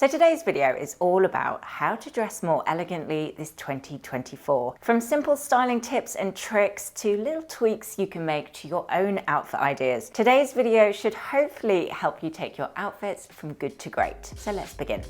So today's video is all about how to dress more elegantly this 2024. From simple styling tips and tricks to little tweaks you can make to your own outfit ideas. Today's video should hopefully help you take your outfits from good to great. So let's begin.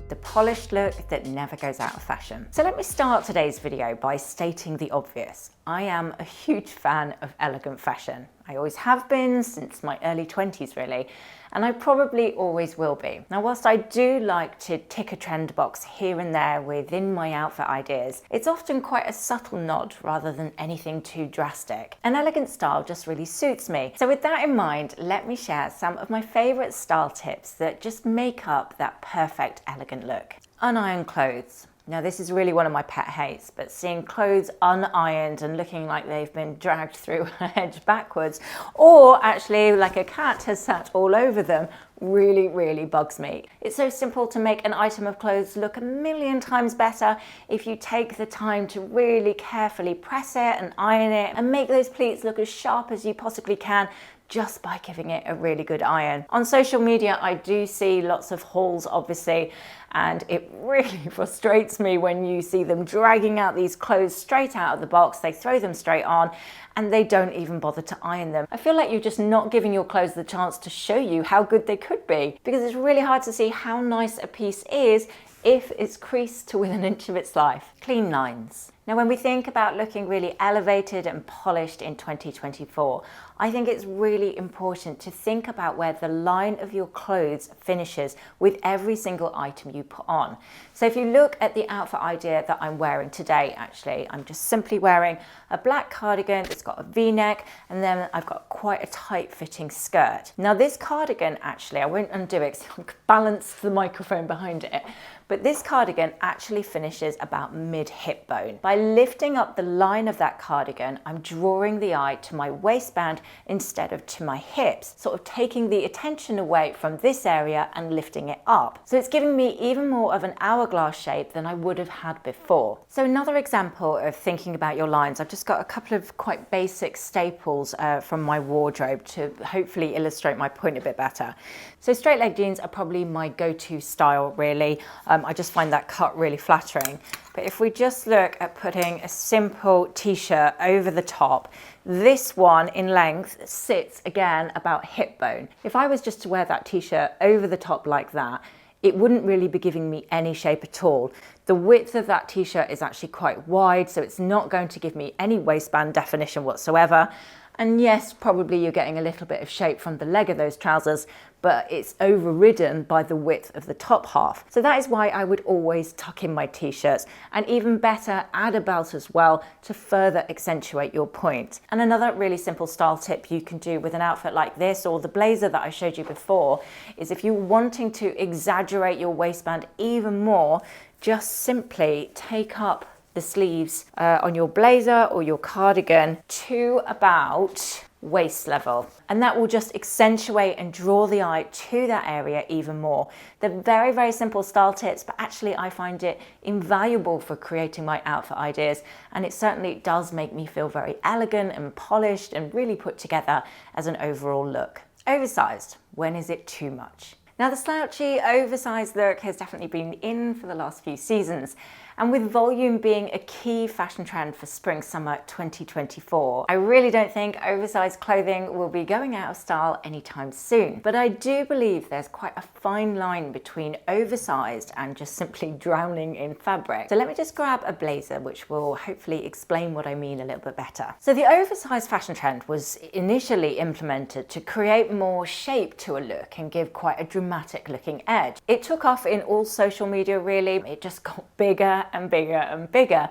The polished look that never goes out of fashion. So let me start today's video by stating the obvious. I am a huge fan of elegant fashion. I always have been since my early 20s really, and I probably always will be. Now, whilst I do like to tick a trend box here and there within my outfit ideas, it's often quite a subtle nod rather than anything too drastic. An elegant style just really suits me. So with that in mind, let me share some of my favorite style tips that just make up that perfect elegant look. Unironed clothes. Now this is really one of my pet hates, but seeing clothes unironed and looking like they've been dragged through a hedge backwards, or actually like a cat has sat all over them, really bugs me. It's so simple to make an item of clothes look a million times better if you take the time to really carefully press it and iron it and make those pleats look as sharp as you possibly can just by giving it a really good iron. On social media, I do see lots of hauls, obviously, and it really frustrates me when you see them dragging out these clothes straight out of the box. They throw them straight on and they don't even bother to iron them. I feel like you're just not giving your clothes the chance to show you how good they could be, because it's really hard to see how nice a piece is if it's creased to within an inch of its life. Clean lines. Now, when we think about looking really elevated and polished in 2024, I think it's really important to think about where the line of your clothes finishes with every single item you put on. So if you look at the outfit idea that I'm wearing today, actually, I'm just simply wearing a black cardigan that's got a V-neck, and then I've got quite a tight fitting skirt. Now this cardigan, actually, I won't undo it because I'll balance the microphone behind it, but this cardigan actually finishes about mid-hip bone. By lifting up the line of that cardigan, I'm drawing the eye to my waistband instead of to my hips, sort of taking the attention away from this area and lifting it up. So it's giving me even more of an hourglass shape than I would have had before. So another example of thinking about your lines, I've just got a couple of quite basic staples from my wardrobe to hopefully illustrate my point a bit better. So straight leg jeans are probably my go-to style really. I just find that cut really flattering. But if we just look at putting a simple t-shirt over the top, this one in length sits again about hip bone. If I was just to wear that t-shirt over the top like that, it wouldn't really be giving me any shape at all. The width of that t-shirt is actually quite wide, so it's not going to give me any waistband definition whatsoever. And yes, probably you're getting a little bit of shape from the leg of those trousers, but it's overridden by the width of the top half. So that is why I would always tuck in my t-shirts, and even better, add a belt as well to further accentuate your point. And another really simple style tip you can do with an outfit like this, or the blazer that I showed you before, is if you're wanting to exaggerate your waistband even more, just simply take up the sleeves on your blazer or your cardigan to about waist level, and that will just accentuate and draw the eye to that area even more. They're very simple style tips, but actually I find it invaluable for creating my outfit ideas, and it certainly does make me feel very elegant and polished and really put together as an overall look. Oversized. When is it too much? Now, the slouchy, oversized look has definitely been in for the last few seasons, and with volume being a key fashion trend for spring/summer 2024, I really don't think oversized clothing will be going out of style anytime soon. But I do believe there's quite a fine line between oversized and just simply drowning in fabric. So let me just grab a blazer, which will hopefully explain what I mean a little bit better. So the oversized fashion trend was initially implemented to create more shape to a look and give quite a dramatic looking edge. It took off in all social media really. It just got bigger and bigger,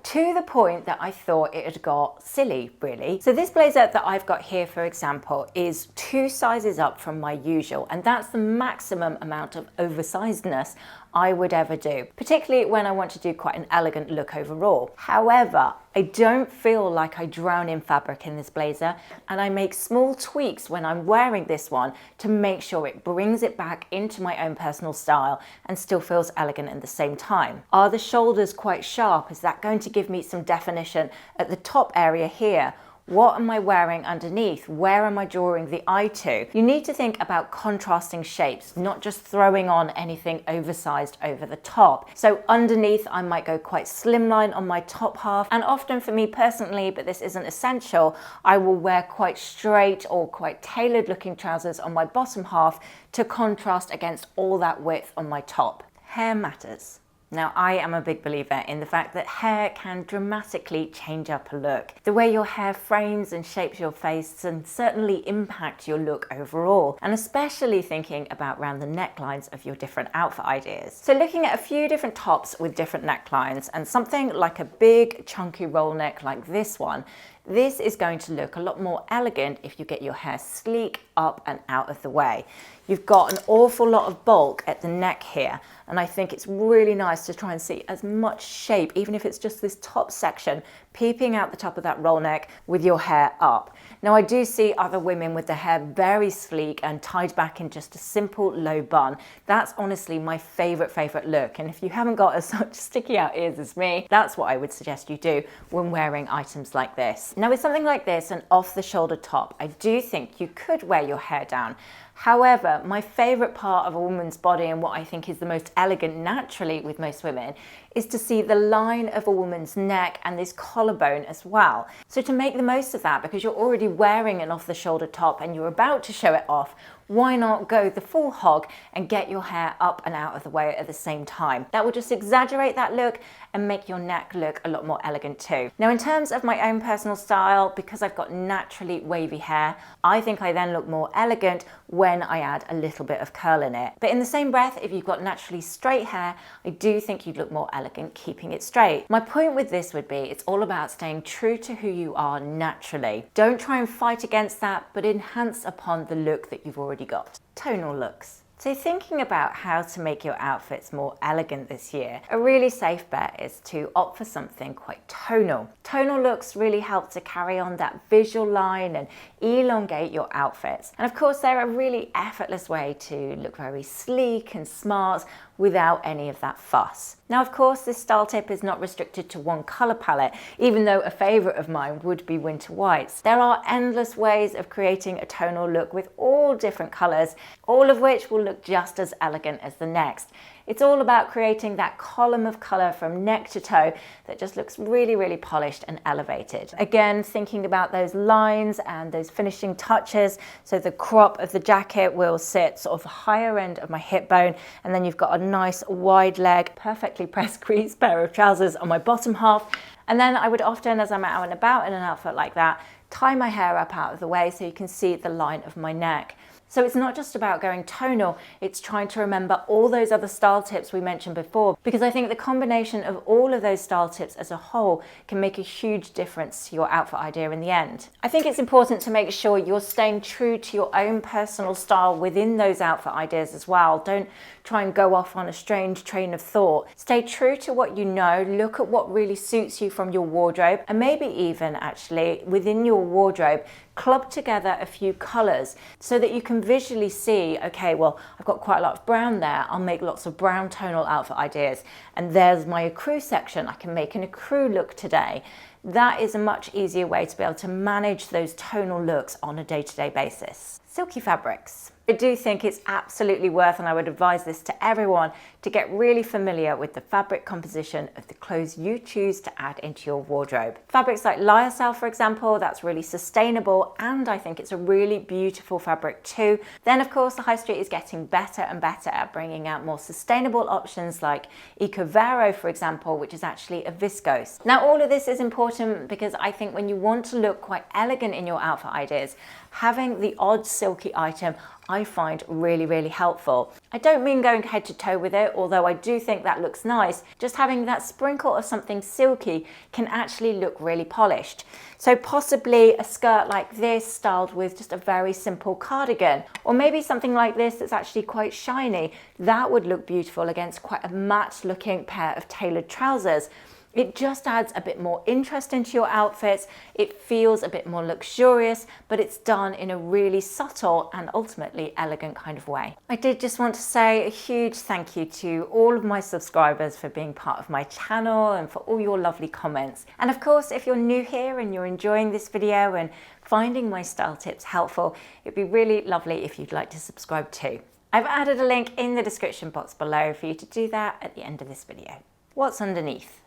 to the point that I thought it had got silly, really. So this blazer that I've got here, for example, is 2 sizes up from my usual, and that's the maximum amount of oversizedness I would ever do, particularly when I want to do quite an elegant look overall. However, I don't feel like I drown in fabric in this blazer, and I make small tweaks when I'm wearing this one to make sure it brings it back into my own personal style and still feels elegant at the same time. Are the shoulders quite sharp? Is that going to give me some definition at the top area here? What am I wearing underneath? Where am I drawing the eye to? You need to think about contrasting shapes, not just throwing on anything oversized over the top. So underneath, I might go quite slimline on my top half. And often for me personally, but this isn't essential, I will wear quite straight or quite tailored looking trousers on my bottom half to contrast against all that width on my top. Hair matters. Now, I am a big believer in the fact that hair can dramatically change up a look. The way your hair frames and shapes your face can certainly impact your look overall, and especially thinking about around the necklines of your different outfit ideas. So looking at a few different tops with different necklines and something like a big chunky roll neck like this one, this is going to look a lot more elegant if you get your hair sleek up and out of the way. You've got an awful lot of bulk at the neck here, and I think it's really nice to try and see as much shape, even if it's just this top section, peeping out the top of that roll neck with your hair up. Now, I do see other women with their hair very sleek and tied back in just a simple low bun. That's honestly my favorite look. And if you haven't got as such sticky out ears as me, that's what I would suggest you do when wearing items like this. Now, with something like this, an off the shoulder top, I do think you could wear your hair down. However, my favorite part of a woman's body and what I think is the most elegant naturally with most women is to see the line of a woman's neck and this collarbone as well. So to make the most of that, because you're already wearing an off the shoulder top and you're about to show it off, why not go the full hog and get your hair up and out of the way at the same time? That will just exaggerate that look and make your neck look a lot more elegant too. Now, in terms of my own personal style, because I've got naturally wavy hair, I think I then look more elegant when I add a little bit of curl in it. But in the same breath, if you've got naturally straight hair, I do think you'd look more elegant keeping it straight. My point with this would be, it's all about staying true to who you are naturally. Don't try and fight against that, but enhance upon the look that you've already got. Tonal looks. So thinking about how to make your outfits more elegant this year, a really safe bet is to opt for something quite tonal. Tonal looks really help to carry on that visual line and elongate your outfits. And of course, they're a really effortless way to look very sleek and smart without any of that fuss. Now, of course, this style tip is not restricted to one color palette, even though a favorite of mine would be winter whites. There are endless ways of creating a tonal look with all different colors, all of which will look just as elegant as the next. It's all about creating that column of color from neck to toe that just looks really polished and elevated. Again, thinking about those lines and those finishing touches. So the crop of the jacket will sit sort of the higher end of my hip bone, and then you've got a nice wide leg, perfectly pressed crease pair of trousers on my bottom half. And then I would often, as I'm out and about in an outfit like that, tie my hair up out of the way so you can see the line of my neck. So it's not just about going tonal, it's trying to remember all those other style tips we mentioned before, because I think the combination of all of those style tips as a whole can make a huge difference to your outfit idea in the end. I think it's important to make sure you're staying true to your own personal style within those outfit ideas as well. Don't try and go off on a strange train of thought. Stay true to what you know, look at what really suits you from your wardrobe, and maybe even actually within your wardrobe, club together a few colors so that you can visually see, okay, well, I've got quite a lot of brown there. I'll make lots of brown tonal outfit ideas. And there's my ecru section. I can make an ecru look today. That is a much easier way to be able to manage those tonal looks on a day-to-day basis. Silky fabrics. I do think it's absolutely worth, and I would advise this to everyone, to get really familiar with the fabric composition of the clothes you choose to add into your wardrobe. Fabrics like lyocell, for example, that's really sustainable, and I think it's a really beautiful fabric too. Then of course, the high street is getting better and better at bringing out more sustainable options like Ecovero, for example, which is actually a viscose. Now, all of this is important because I think when you want to look quite elegant in your outfit ideas, having the odd silky item I find really helpful. I don't mean going head to toe with it, although I do think that looks nice. Just having that sprinkle of something silky can actually look really polished. So possibly a skirt like this styled with just a very simple cardigan, or maybe something like this that's actually quite shiny. That would look beautiful against quite a matte looking pair of tailored trousers. It just adds a bit more interest into your outfits. It feels a bit more luxurious, but it's done in a really subtle and ultimately elegant kind of way. I did just want to say a huge thank you to all of my subscribers for being part of my channel and for all your lovely comments. And of course, if you're new here and you're enjoying this video and finding my style tips helpful, it'd be really lovely if you'd like to subscribe too. I've added a link in the description box below for you to do that at the end of this video. What's underneath?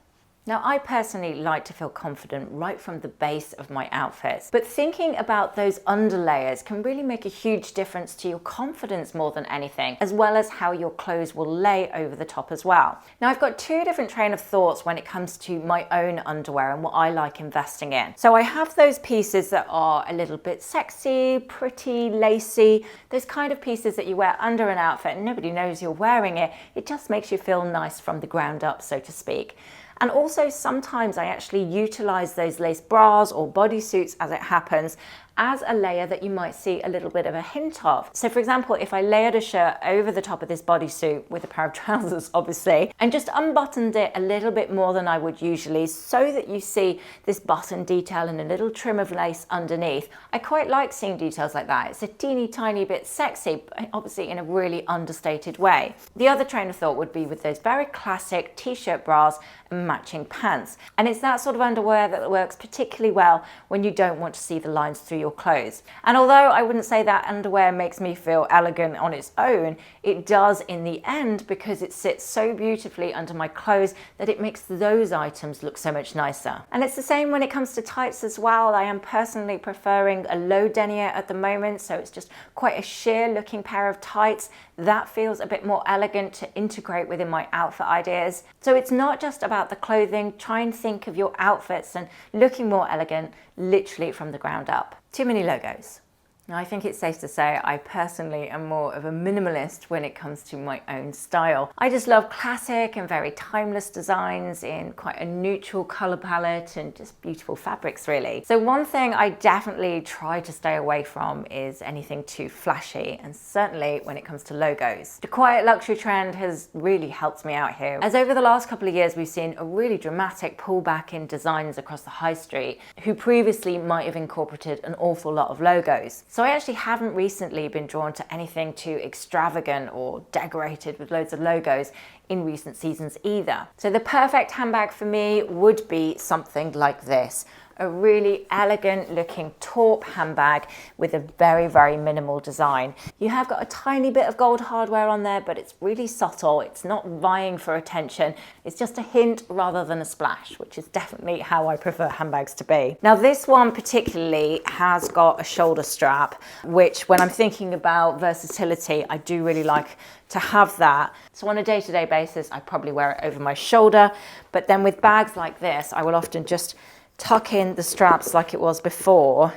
Now, I personally like to feel confident right from the base of my outfits, but thinking about those underlayers can really make a huge difference to your confidence more than anything, as well as how your clothes will lay over the top as well. Now, I've got two different train of thoughts when it comes to my own underwear and what I like investing in. So I have those pieces that are a little bit sexy, pretty, lacy, those kind of pieces that you wear under an outfit and nobody knows you're wearing it. It just makes you feel nice from the ground up, so to speak. And also sometimes I actually utilize those lace bras or bodysuits, as it happens, as a layer that you might see a little bit of a hint of. So for example, if I layered a shirt over the top of this bodysuit with a pair of trousers, obviously, and just unbuttoned it a little bit more than I would usually so that you see this button detail and a little trim of lace underneath. I quite like seeing details like that. It's a teeny tiny bit sexy, but obviously in a really understated way. The other train of thought would be with those very classic t-shirt bras and matching pants. And it's that sort of underwear that works particularly well when you don't want to see the lines through your clothes. And although I wouldn't say that underwear makes me feel elegant on its own, it does in the end because it sits so beautifully under my clothes that it makes those items look so much nicer. And it's the same when it comes to tights as well. I am personally preferring a low denier at the moment, so it's just quite a sheer looking pair of tights. That feels a bit more elegant to integrate within my outfit ideas. So it's not just about the clothing. Try and think of your outfits and looking more elegant literally from the ground up. Too many logos. Now, I think it's safe to say I personally am more of a minimalist when it comes to my own style. I just love classic and very timeless designs in quite a neutral color palette and just beautiful fabrics, really. So one thing I definitely try to stay away from is anything too flashy, and certainly when it comes to logos. The quiet luxury trend has really helped me out here, as over the last couple of years we've seen a really dramatic pullback in designs across the high street who previously might have incorporated an awful lot of logos. So I actually haven't recently been drawn to anything too extravagant or decorated with loads of logos in recent seasons either. So the perfect handbag for me would be something like this. A really elegant looking taupe handbag with a very, very minimal design. You have got a tiny bit of gold hardware on there, but it's really subtle. It's not vying for attention. It's just a hint rather than a splash, which is definitely how I prefer handbags to be. Now this one particularly has got a shoulder strap, which when I'm thinking about versatility, I do really like to have that. So on a day-to-day basis, I probably wear it over my shoulder, but then with bags like this, I will often just tuck in the straps like it was before,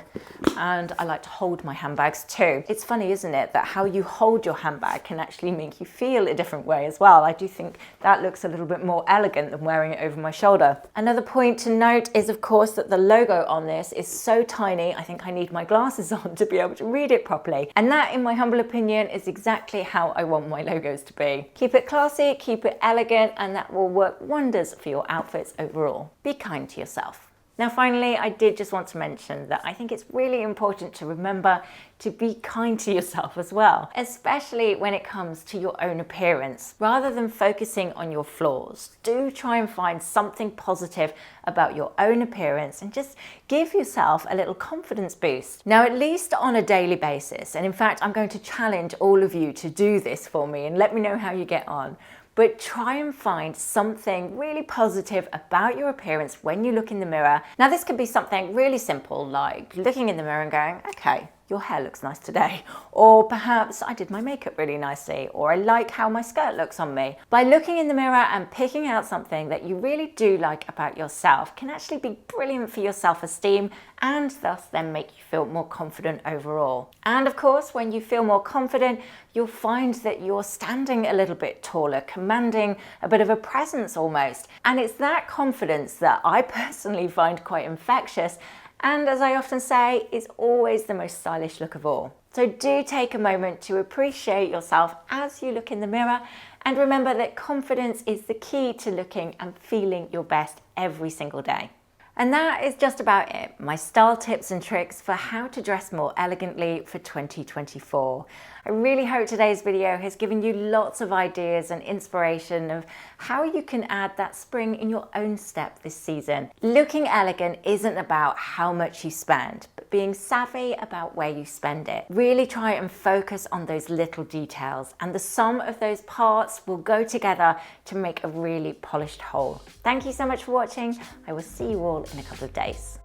and I like to hold my handbags too. It's funny, isn't it, that how you hold your handbag can actually make you feel a different way as well. I do think that looks a little bit more elegant than wearing it over my shoulder. Another point to note is, of course, that the logo on this is so tiny, I think I need my glasses on to be able to read it properly. And that, in my humble opinion, is exactly how I want my logos to be. Keep it classy, keep it elegant, and that will work wonders for your outfits overall. Be kind to yourself. Now finally, I did just want to mention that I think it's really important to remember to be kind to yourself as well, especially when it comes to your own appearance. Rather than focusing on your flaws, do try and find something positive about your own appearance and just give yourself a little confidence boost. Now, at least on a daily basis, and in fact, I'm going to challenge all of you to do this for me and let me know how you get on. But try and find something really positive about your appearance when you look in the mirror. Now, this could be something really simple, like looking in the mirror and going, okay, your hair looks nice today. Or perhaps I did my makeup really nicely, or I like how my skirt looks on me. By looking in the mirror and picking out something that you really do like about yourself can actually be brilliant for your self-esteem and thus then make you feel more confident overall. And of course, when you feel more confident, you'll find that you're standing a little bit taller, commanding a bit of a presence almost. And it's that confidence that I personally find quite infectious, and as I often say, is always the most stylish look of all. So do take a moment to appreciate yourself as you look in the mirror, and remember that confidence is the key to looking and feeling your best every single day. And that is just about it, my style tips and tricks for how to dress more elegantly for 2024. I really hope today's video has given you lots of ideas and inspiration of how you can add that spring in your own step this season. Looking elegant isn't about how much you spend, but being savvy about where you spend it. Really try and focus on those little details, and the sum of those parts will go together to make a really polished whole. Thank you so much for watching. I will see you all in a couple of days.